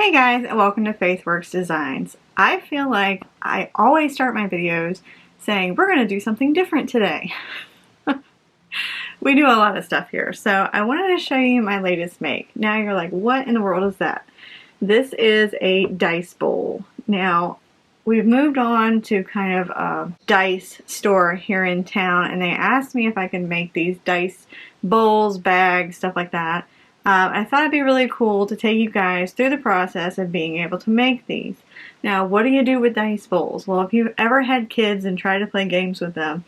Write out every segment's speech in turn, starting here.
Hey guys, and welcome to FaithWorks Designs. I feel like I always start my videos saying we're going to do something different today. We do a lot of stuff here, so I wanted to show you my latest make. Now you're like, what in the world is that? This is a dice bowl. Now, we've moved on to kind of a dice store here in town, and they asked me if I could make these dice bowls, bags, stuff like that. I thought it'd be really cool to take you guys through the process of being able to make these. Now, what do you do with dice bowls? Well, if you've ever had kids and tried to play games with them,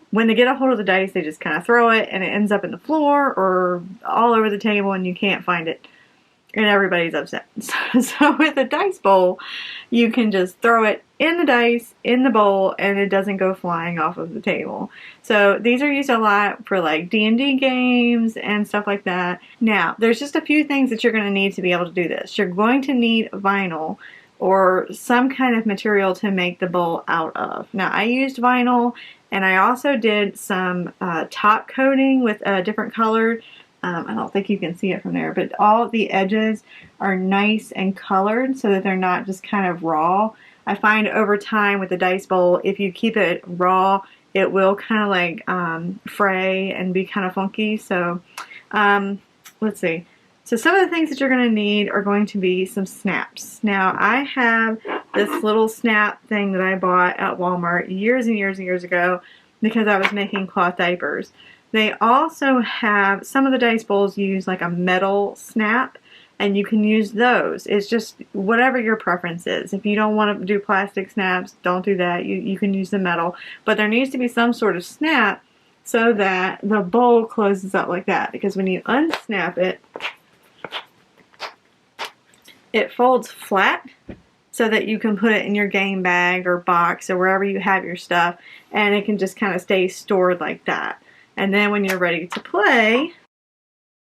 when they get a hold of the dice, they just kind of throw it and it ends up in the floor or all over the table and you can't find it. And everybody's upset. So with a dice bowl, you can just throw it in the dice, in the bowl, and it doesn't go flying off of the table. So these are used a lot for like D&D games and stuff like that. Now, there's just a few things that you're going to need to be able to do this. You're going to need vinyl or some kind of material to make the bowl out of. Now, I used vinyl, and I also did some top coating with a different color. I don't think you can see it from there, but all the edges are nice and colored so that they're not just kind of raw. I find over time with the dice bowl, if you keep it raw, it will kind of like fray and be kind of funky. So let's see. So some of the things that you're going to need are going to be some snaps. Now I have this little snap thing that I bought at Walmart years and years and years ago because I was making cloth diapers. They also have, some of the dice bowls use like a metal snap, and you can use those. It's just whatever your preference is. If you don't want to do plastic snaps, don't do that. You can use the metal. But there needs to be some sort of snap so that the bowl closes up like that. Because when you unsnap it, it folds flat so that you can put it in your game bag or box or wherever you have your stuff, and it can just kind of stay stored like that. And then when you're ready to play,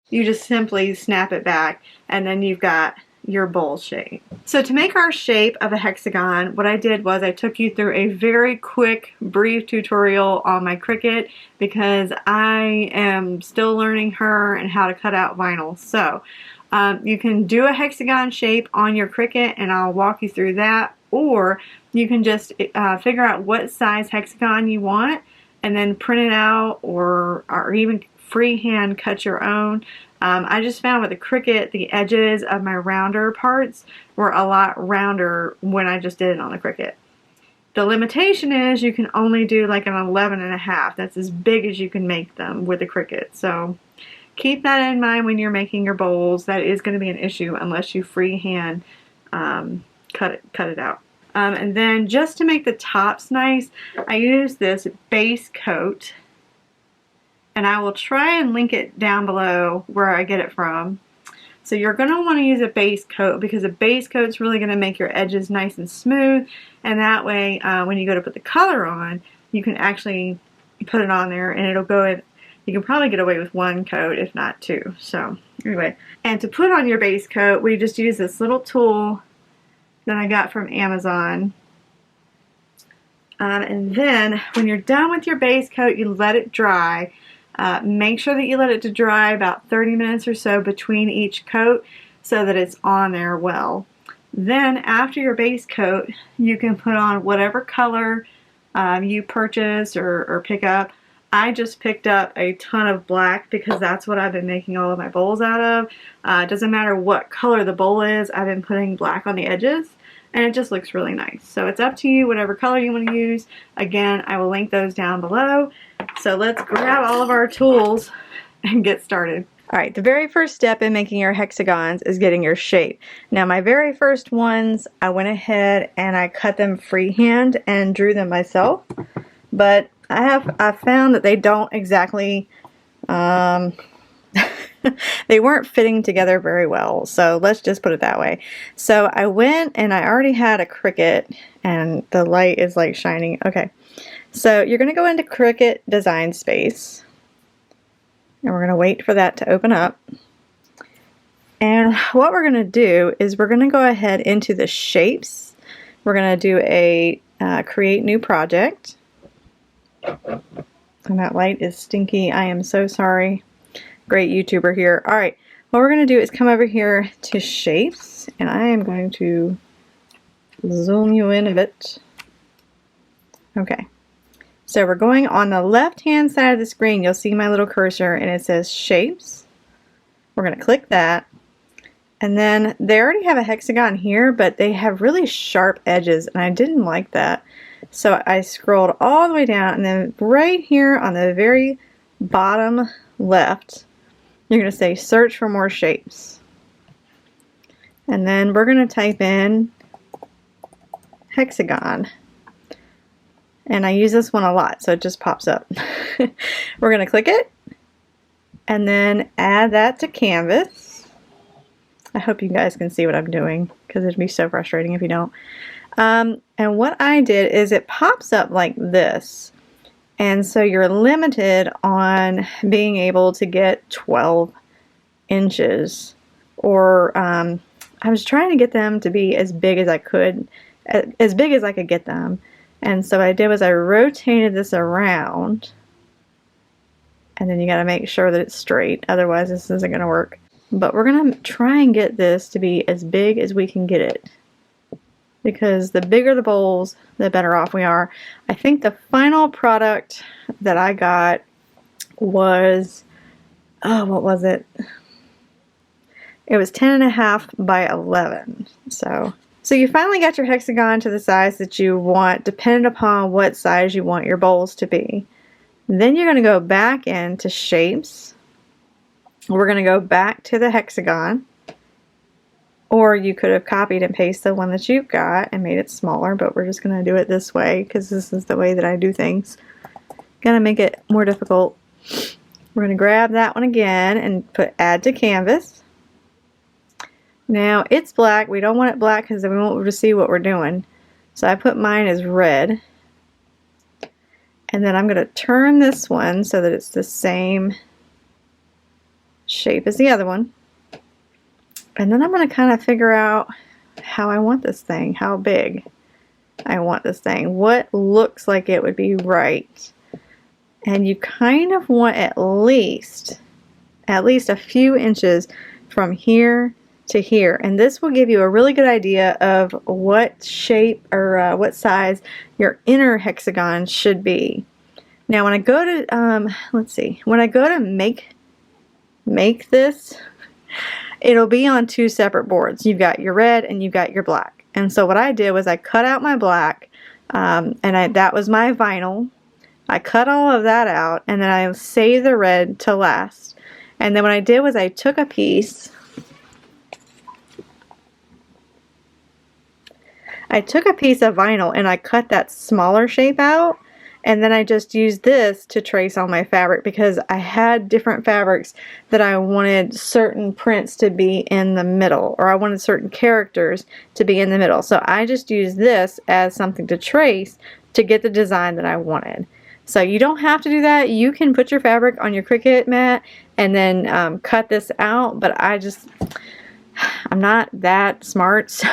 you just simply snap it back, and then you've got your bowl shape. So to make our shape of a hexagon, what I did was I took you through a very quick, brief tutorial on my Cricut because I am still learning her and how to cut out vinyl. So you can do a hexagon shape on your Cricut, and I'll walk you through that, or you can just figure out what size hexagon you want and then print it out, or even freehand cut your own. I just found with the Cricut, the edges of my rounder parts were a lot rounder when I just did it on the Cricut. The limitation is you can only do like an 11.5. That's as big as you can make them with the Cricut. So keep that in mind when you're making your bowls. That is going to be an issue unless you freehand cut it out. And then just to make the tops nice, I use this base coat, and I will try and link it down below where I get it from. So you're going to want to use a base coat because a base coat is really going to make your edges nice and smooth, and that way when you go to put the color on, you can actually put it on there and it'll go in. You can probably get away with one coat, if not two. So anyway, and to put on your base coat, we just use this little tool that I got from Amazon. And then when you're done with your base coat, you let it dry. Make sure that you let it dry about 30 minutes or so between each coat so that it's on there well. Then after your base coat, you can put on whatever color you purchase or pick up. I just picked up a ton of black because that's what I've been making all of my bowls out of. It doesn't matter what color the bowl is, I've been putting black on the edges, and it just looks really nice. So it's up to you, whatever color you want to use. Again, I will link those down below. So let's grab all of our tools and get started. Alright, the very first step in making your hexagons is getting your shape. Now my very first ones, I went ahead and I cut them freehand and drew them myself. But I found that they don't exactly, they weren't fitting together very well. So let's just put it that way. So I went and I already had a Cricut, and the light is like shining. Okay. So you're going to go into Cricut Design Space, and we're going to wait for that to open up. And what we're going to do is we're going to go ahead into the shapes. We're going to do a create new project. And that light is stinky. I am so sorry. Great YouTuber here. Alright, what we're going to do is come over here to shapes, and I am going to zoom you in a bit. Okay, so we're going on the left hand side of the screen. You'll see my little cursor and it says shapes. We're going to click that, and then they already have a hexagon here, but they have really sharp edges and I didn't like that. So I scrolled all the way down, and then right here on the very bottom left, you're going to say search for more shapes. And then we're going to type in hexagon. And I use this one a lot, so it just pops up. We're going to click it and then add that to canvas. I hope you guys can see what I'm doing, because it'd be so frustrating if you don't. And what I did is it pops up like this. And so you're limited on being able to get 12 inches. Or I was trying to get them to be as big as I could, as big as I could get them. And so what I did was I rotated this around, and then you got to make sure that it's straight, otherwise this isn't going to work. But we're going to try and get this to be as big as we can get it, because the bigger the bowls, the better off we are. I think the final product that I got was, oh, what was it? It was 10.5 by 11. So you finally got your hexagon to the size that you want, depending upon what size you want your bowls to be. Then you're going to go back into shapes. We're going to go back to the hexagon. Or you could have copied and pasted the one that you've got and made it smaller, but we're just going to do it this way because this is the way that I do things. Gonna make it more difficult. We're going to grab that one again and put add to canvas. Now it's black. We don't want it black because then we won't be able to see what we're doing. So I put mine as red. And then I'm going to turn this one so that it's the same shape as the other one. And then I'm going to kind of figure out how I want this thing, how big I want this thing, what looks like it would be right. And you kind of want at least a few inches from here to here, and this will give you a really good idea of what shape or what size your inner hexagon should be. Now when I go to let's see, when I go to make this, it'll be on two separate boards. You've got your red and you've got your black. And so what I did was I cut out my black, and that was my vinyl. I cut all of that out, and then I saved the red to last. And then what I did was I took a piece of vinyl and I cut that smaller shape out, and then I just used this to trace on my fabric because I had different fabrics that I wanted certain prints to be in the middle, or I wanted certain characters to be in the middle. So I just used this as something to trace to get the design that I wanted. So you don't have to do that. You can put your fabric on your Cricut mat and then cut this out, but I'm not that smart, so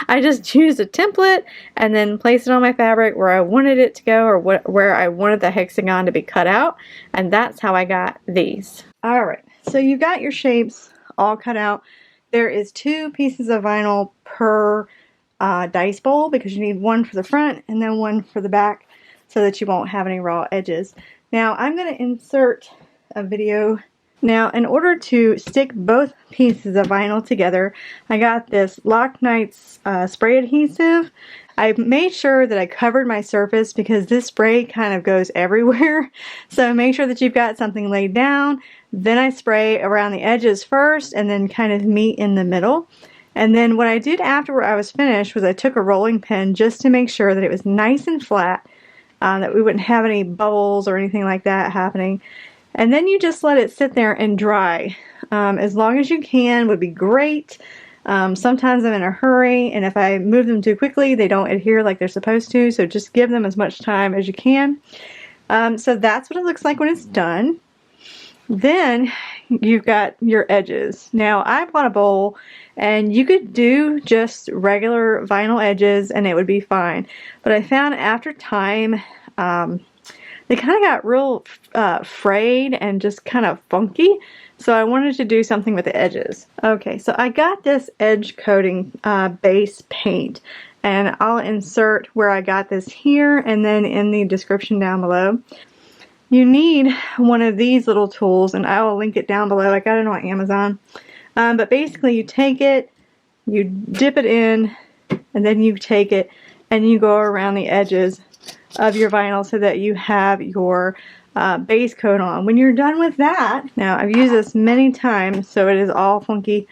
I just used a template and then placed it on my fabric where I wanted it to go, or where I wanted the hexagon to be cut out, and that's how I got these. Alright, so you got your shapes all cut out. There is 2 pieces of vinyl per dice bowl because you need one for the front and then one for the back so that you won't have any raw edges. Now I'm going to insert a video. Now, in order to stick both pieces of vinyl together, I got this Lock Nights spray adhesive. I made sure that I covered my surface because this spray kind of goes everywhere. So make sure that you've got something laid down. Then I spray around the edges first and then kind of meet in the middle. And then what I did after I was finished was I took a rolling pin just to make sure that it was nice and flat, that we wouldn't have any bubbles or anything like that happening. And then you just let it sit there and dry. As long as you can would be great. Sometimes I'm in a hurry, and if I move them too quickly, they don't adhere like they're supposed to, so just give them as much time as you can. So that's what it looks like when it's done. Then you've got your edges. Now I bought a bowl, and you could do just regular vinyl edges and it would be fine. But I found after time, they kind of got real frayed and just kind of funky. So I wanted to do something with the edges. Okay, so I got this edge coating base paint, and I'll insert where I got this here and then in the description down below. You need one of these little tools, and I will link it down below. I got it on Amazon. But basically you take it, you dip it in, and then you take it and you go around the edges of your vinyl so that you have your base coat on. When you're done with that, now I've used this many times so it is all funky,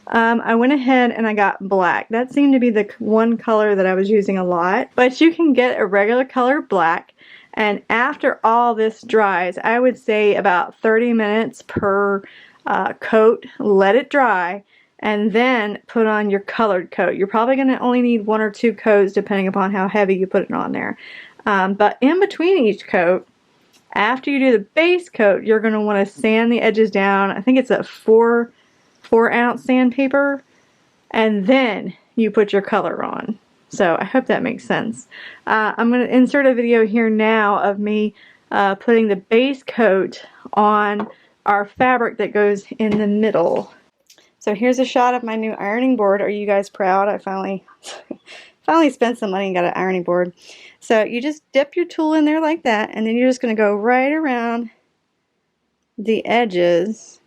I went ahead and I got black. That seemed to be the one color that I was using a lot, but you can get a regular color black, and after all this dries, I would say about 30 minutes per coat, let it dry, and then put on your colored coat. You're probably going to only need 1 or 2 coats depending upon how heavy you put it on there. But in between each coat, after you do the base coat, you're going to want to sand the edges down. I think it's a 4-ounce sandpaper, and then you put your color on. So I hope that makes sense. I'm going to insert a video here now of me putting the base coat on our fabric that goes in the middle. So here's a shot of my new ironing board. Are you guys proud? I finally spent some money and got an ironing board. So you just dip your tool in there like that, and then you're just going to go right around the edges.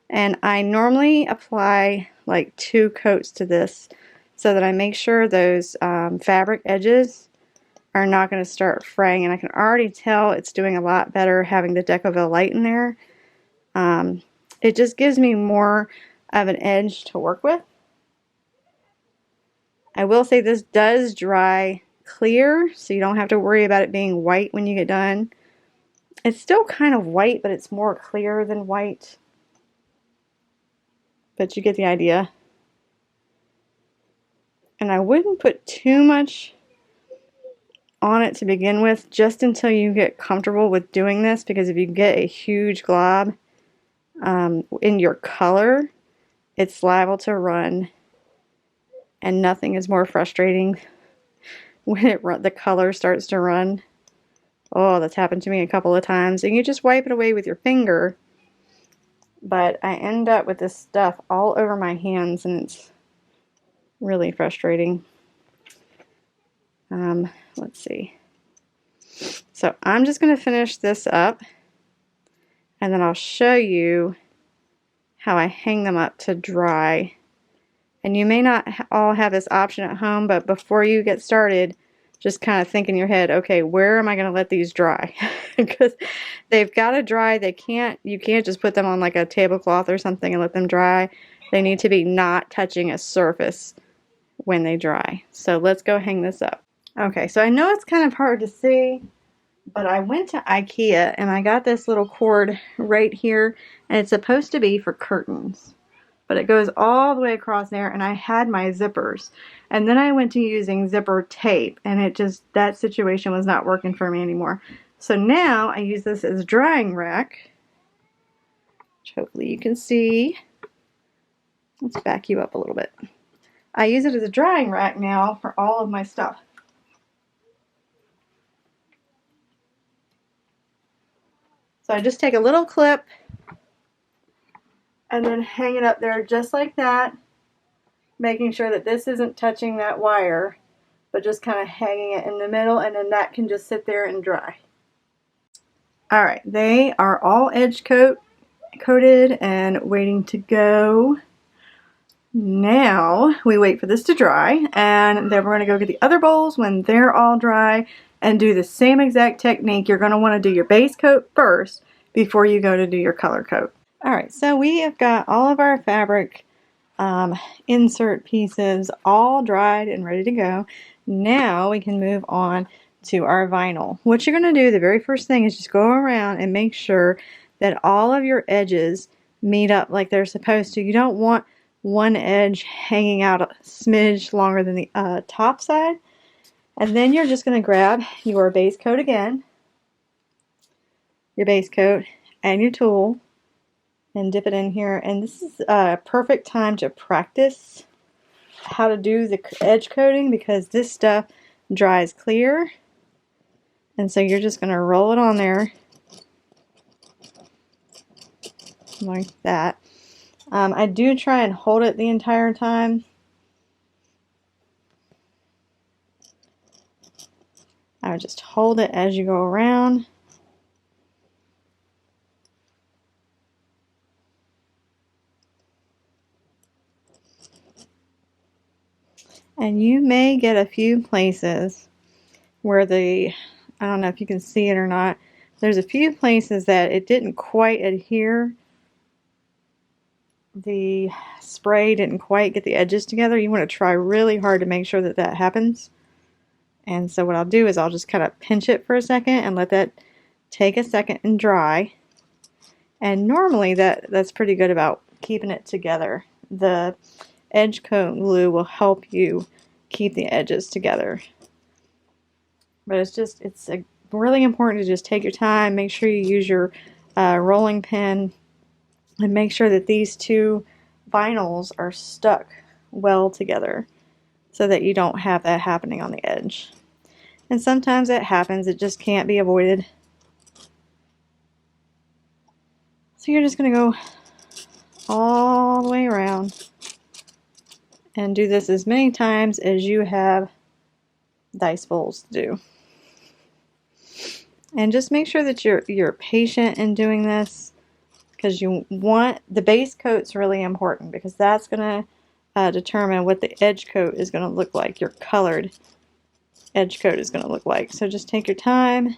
And I normally apply like 2 coats to this so that I make sure those fabric edges are not going to start fraying. And I can already tell it's doing a lot better having the Decovil light in there. It just gives me more of an edge to work with. I will say this does dry clear, so you don't have to worry about it being white when you get done. It's still kind of white, but it's more clear than white. But you get the idea. And I wouldn't put too much on it to begin with, just until you get comfortable with doing this, because if you get a huge glob in your color, it's liable to run, and nothing is more frustrating when the color starts to run. Oh, that's happened to me a couple of times, and you just wipe it away with your finger, but I end up with this stuff all over my hands, and it's really frustrating. Let's see. So I'm just going to finish this up, and then I'll show you how I hang them up to dry. And you may not all have this option at home, but before you get started, just kind of think in your head, okay, where am I going to let these dry? Because they've got to dry. You can't just put them on like a tablecloth or something and let them dry. They need to be not touching a surface when they dry. So let's go hang this up. Okay, so I know it's kind of hard to see, but I went to IKEA and I got this little cord right here, and it's supposed to be for curtains. But it goes all the way across there, and I had my zippers. And then I went to using zipper tape, and that situation was not working for me anymore. So now I use this as a drying rack, which hopefully you can see. Let's back you up a little bit. I use it as a drying rack now for all of my stuff. So I just take a little clip and then hang it up there just like that, making sure that this isn't touching that wire, but just kind of hanging it in the middle, and then that can just sit there and dry. Alright, they are all edge coated and waiting to go. Now we wait for this to dry, and then we're going to go get the other bowls when they're all dry and do the same exact technique. You're going to want to do your base coat first before you go to do your color coat. Alright, so we have got all of our fabric insert pieces all dried and ready to go. Now we can move on to our vinyl. What you're going to do, the very first thing, is just go around and make sure that all of your edges meet up like they're supposed to. You don't want one edge hanging out a smidge longer than the top side. And then you're just going to grab your base coat again, your base coat, and your tool, and dip it in here. And this is a perfect time to practice how to do the edge coating, because this stuff dries clear. And so you're just going to roll it on there like that. I do try and hold it the entire time. I would just hold it as you go around. And you may get a few places where I don't know if you can see it or not, there's a few places that it didn't quite adhere. The spray didn't quite get the edges together. You want to try really hard to make sure that that happens. And so what I'll do is I'll just kind of pinch it for a second and let that take a second and dry. And normally that's pretty good about keeping it together. The edge coat glue will help you keep the edges together. But it's really important to just take your time, make sure you use your rolling pin, and make sure that these two vinyls are stuck well together so that you don't have that happening on the edge. And sometimes it happens, it just can't be avoided. So you're just going to go all the way around and do this as many times as you have dice bowls to do. And just make sure that you're patient in doing this, because you want the base coat's really important, because that's going to determine what the edge coat is going to look like. Your colored edge coat is going to look like. So just take your time.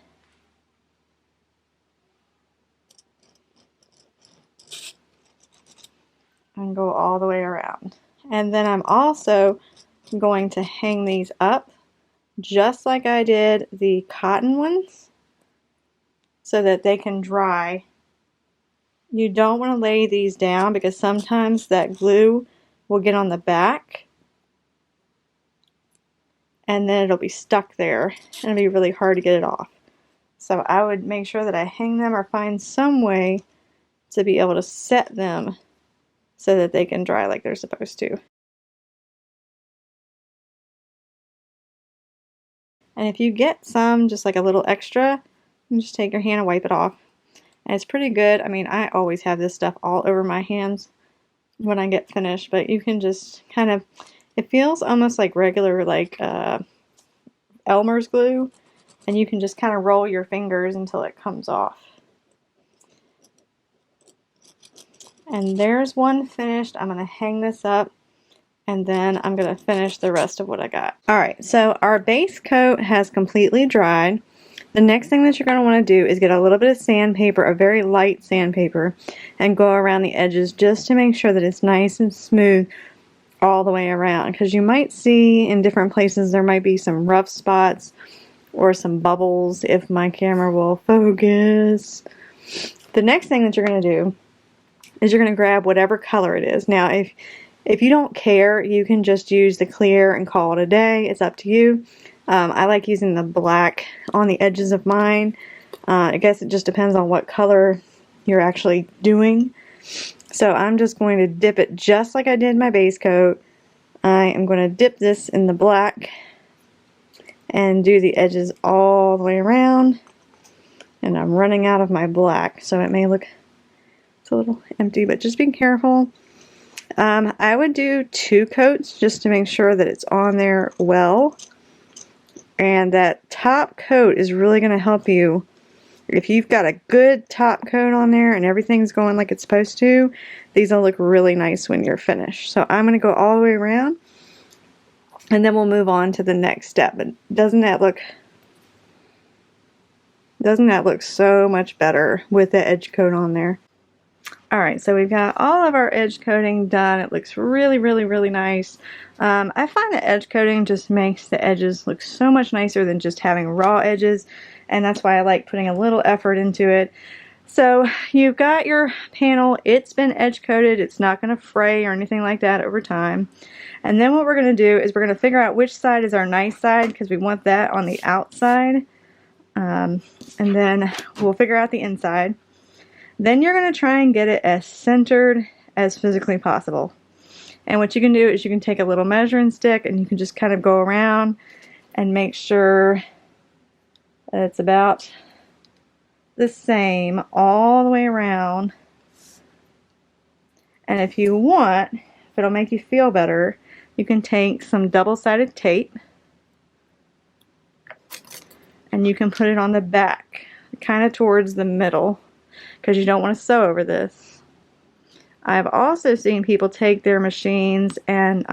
And go all the way around. And then I'm also going to hang these up just like I did the cotton ones so that they can dry. You don't want to lay these down because sometimes that glue will get on the back and then it'll be stuck there and it'll be really hard to get it off. So I would make sure that I hang them or find some way to be able to set them so that they can dry like they're supposed to. And if you get some, just like a little extra, you just take your hand and wipe it off. And it's pretty good. I mean, I always have this stuff all over my hands when I get finished, but you can just kind of, it feels almost like regular, like Elmer's glue, and you can just kind of roll your fingers until it comes off. And there's one finished. I'm going to hang this up, and then I'm going to finish the rest of what I got. Alright, so our base coat has completely dried. The next thing that you're going to want to do is get a little bit of sandpaper, a very light sandpaper, and go around the edges just to make sure that it's nice and smooth all the way around. Because you might see in different places there might be some rough spots or some bubbles if my camera will focus. The next thing that you're going to do is you're going to grab whatever color it is. Now, if you don't care, you can just use the clear and call it a day. It's up to you. I like using the black on the edges of mine. I guess it just depends on what color you're actually doing. So I'm just going to dip it just like I did my base coat. I am going to dip this in the black and do the edges all the way around. And I'm running out of my black, so it may look it's a little empty, but just be careful. I would do 2 coats just to make sure that it's on there well. And that top coat is really going to help you. If you've got a good top coat on there and everything's going like it's supposed to, these will look really nice when you're finished. So I'm going to go all the way around, and then we'll move on to the next step. But doesn't that look so much better with the edge coat on there? Alright, so we've got all of our edge coating done. It looks really, really, really nice. I find that edge coating just makes the edges look so much nicer than just having raw edges, and that's why I like putting a little effort into it. So you've got your panel, it's been edge coated, it's not going to fray or anything like that over time. And then what we're going to do is we're going to figure out which side is our nice side, because we want that on the outside. And then we'll figure out the inside. Then you're going to try and get it as centered as physically possible. And what you can do is you can take a little measuring stick and you can just kind of go around and make sure that it's about the same all the way around And if you want, if it'll make you feel better, you can take some double-sided tape and you can put it on the back, kind of towards the middle, because you don't want to sew over this. I've also seen people take their machines and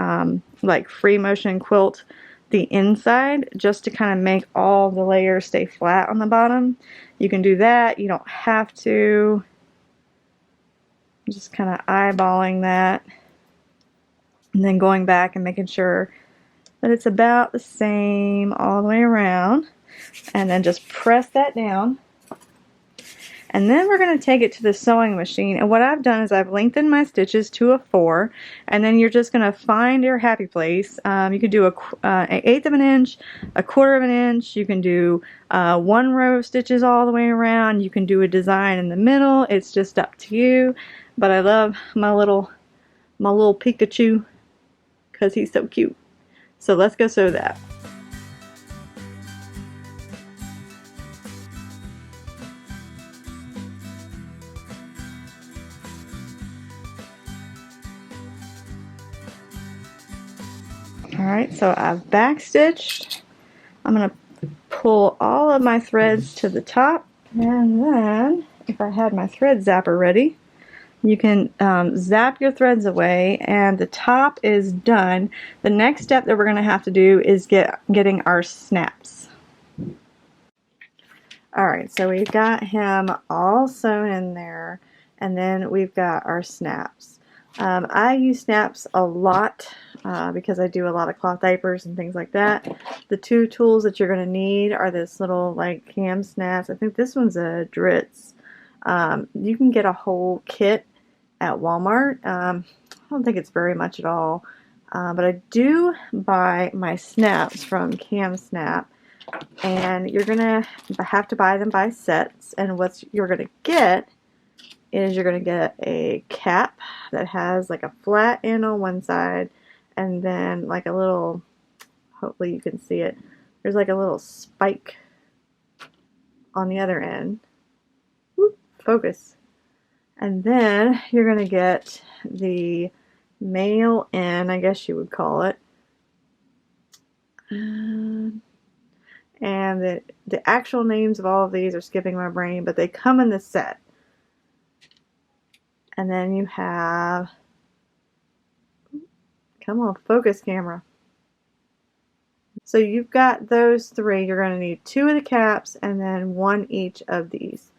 like free motion quilt the inside just to kind of make all the layers stay flat on the bottom. You can do that. You don't have to. Just kind of eyeballing that and then going back and making sure that it's about the same all the way around, and then just press that down. And then we're going to take it to the sewing machine, and what I've done is I've lengthened my stitches to a 4, and then you're just going to find your happy place. You can do an eighth of an inch, a quarter of an inch, you can do 1 row of stitches all the way around, you can do a design in the middle, it's just up to you. But I love my little Pikachu because he's so cute. So let's go sew that. Alright, so I've backstitched. I'm going to pull all of my threads to the top, and then if I had my thread zapper ready, you can zap your threads away, and the top is done. The next step that we're going to have to do is getting our snaps. Alright, so we've got him all sewn in there, and then we've got our snaps. I use snaps a lot because I do a lot of cloth diapers and things like that. The 2 tools that you're going to need are this little like cam snaps. I think this one's a Dritz. You can get a whole kit at Walmart. I don't think it's very much at all, but I do buy my snaps from Cam Snap, and you're gonna have to buy them by sets. And what you're gonna get is you're gonna get a cap that has like a flat end on one side, and then like a little, hopefully you can see it, there's like a little spike on the other end. Whoop, focus. And then you're going to get the male end, I guess you would call it. And the actual names of all of these are skipping my brain, but they come in the set. And then you have, come on, focus camera. So you've got those 3. You're going to need 2 of the caps and then 1 each of these.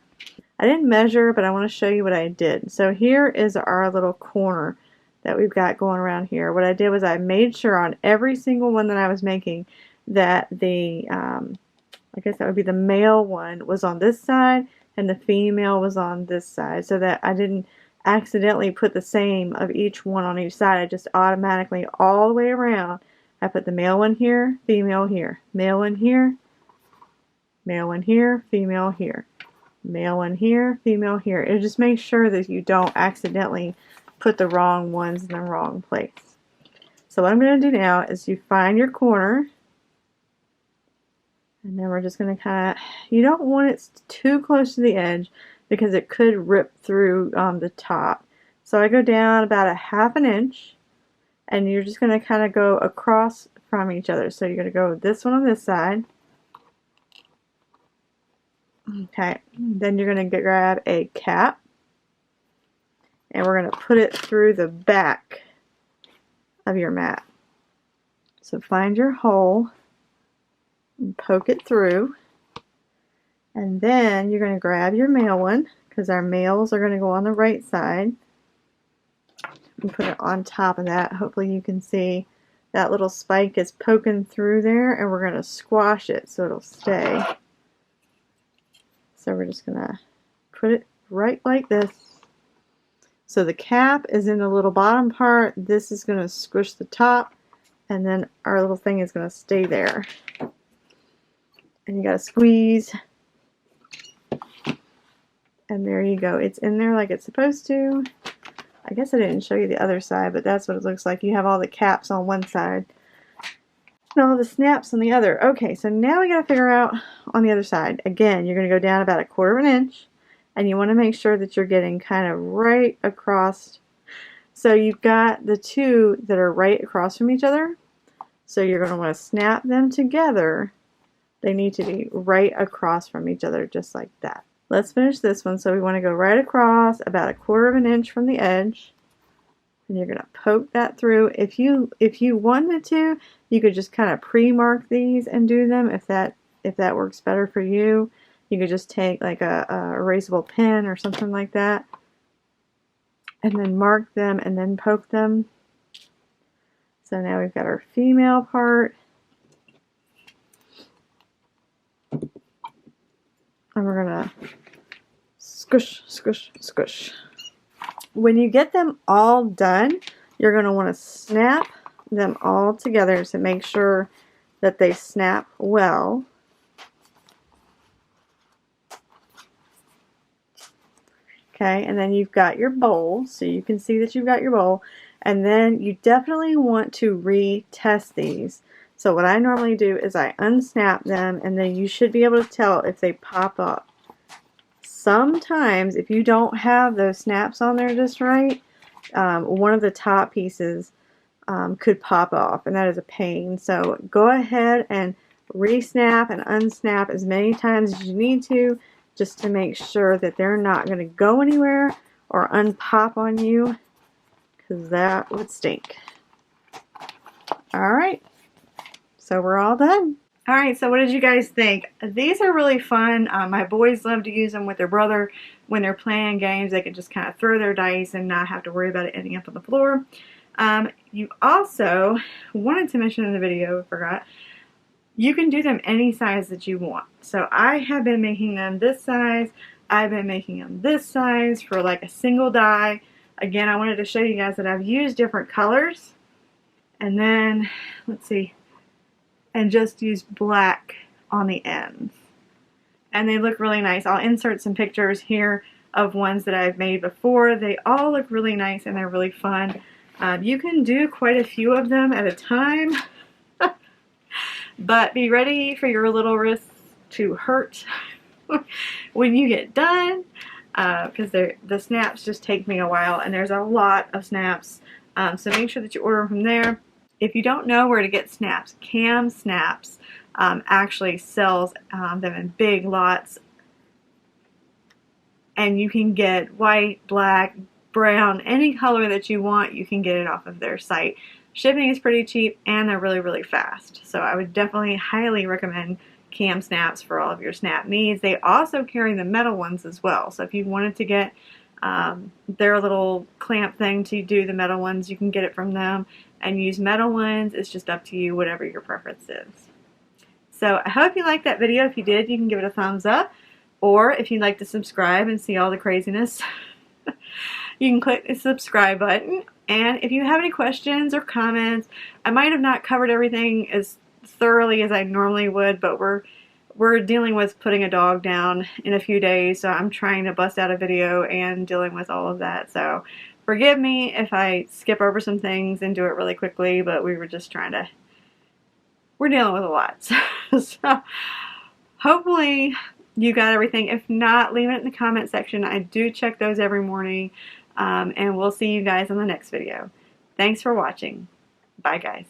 I didn't measure, but I want to show you what I did. So here is our little corner that we've got going around here. What I did was I made sure on every single one that I was making that the, I guess that would be the male one, was on this side and the female was on this side, so that I didn't accidentally put the same of each one on each side. I just automatically, all the way around, I put the male one here, female here, male one here, male one here, female here. Male one here, female here. It just makes sure that you don't accidentally put the wrong ones in the wrong place. So what I'm going to do now is you find your corner, and then we're just going to kind of, you don't want it too close to the edge because it could rip through the top. So I go down about a 1/2 inch, and you're just going to kind of go across from each other. So you're going to go this one on this side. Okay, then you're going to grab a cap, and we're going to put it through the back of your mat. So find your hole and poke it through, and then you're going to grab your male one, because our males are going to go on the right side, and put it on top of that. Hopefully you can see that little spike is poking through there, and we're going to squash it so it'll stay. So we're just going to put it right like this. So the cap is in the little bottom part. This is going to squish the top, and then our little thing is going to stay there. And you got to squeeze. And there you go. It's in there like it's supposed to. I guess I didn't show you the other side, but that's what it looks like. You have all the caps on one side and all the snaps on the other. Okay, so now we got to figure out on the other side. Again, you're going to go down about a 1/4 inch, and you want to make sure that you're getting kind of right across So you've got the two that are right across from each other. So you're going to want to snap them together. They need to be right across from each other, just like that. Let's finish this one. So we want to go right across about 1/4 of an inch from the edge. And you're going to poke that through. If you wanted to, you could just kind of pre-mark these and do them if that works better for you. You could just take like a erasable pen or something like that and then mark them and then poke them. So now we've got our female part. And we're going to squish, squish, squish. When you get them all done, you're going to want to snap them all together to make sure that they snap well. Okay, and then you've got your bowl, so you can see that you've got your bowl. And then you definitely want to retest these. So what I normally do is I unsnap them, and then you should be able to tell if they pop up. Sometimes, if you don't have those snaps on there just right, one of the top pieces could pop off, and that is a pain. So go ahead and re-snap and unsnap as many times as you need to, just to make sure that they're not going to go anywhere or unpop on you, because that would stink. Alright, so we're all done. Alright, so what did you guys think? These are really fun. My boys love to use them with their brother when they're playing games. They can just kind of throw their dice and not have to worry about it ending up on the floor. You also wanted to mention in the video, I forgot, you can do them any size that you want. So I have been making them this size. I've been making them this size for like a single die. Again, I wanted to show you guys that I've used different colors. And then, let's see, and just use black on the ends. And they look really nice. I'll insert some pictures here of ones that I've made before. They all look really nice and they're really fun. You can do quite a few of them at a time, but be ready for your little wrists to hurt when you get done, because the snaps just take me a while, and there's a lot of snaps, so make sure that you order them from there. If you don't know where to get snaps, Cam Snaps actually sells them in big lots, and you can get white, black, brown, any color that you want. You can get it off of their site. Shipping is pretty cheap, and they're really, really fast. So I would definitely highly recommend Cam Snaps for all of your snap needs. They also carry the metal ones as well. So if you wanted to get their little clamp thing to do the metal ones, you can get it from them and use metal ones. It's just up to you, whatever your preference is. So I hope you liked that video. If you did, you can give it a thumbs up. Or if you'd like to subscribe and see all the craziness, you can click the subscribe button. And if you have any questions or comments, I might have not covered everything as thoroughly as I normally would, but we're dealing with putting a dog down in a few days, so I'm trying to bust out a video and dealing with all of that. So forgive me if I skip over some things and do it really quickly, but we were just we're dealing with a lot. So hopefully you got everything. If not, leave it in the comment section. I do check those every morning. And we'll see you guys in the next video. Thanks for watching. Bye, guys.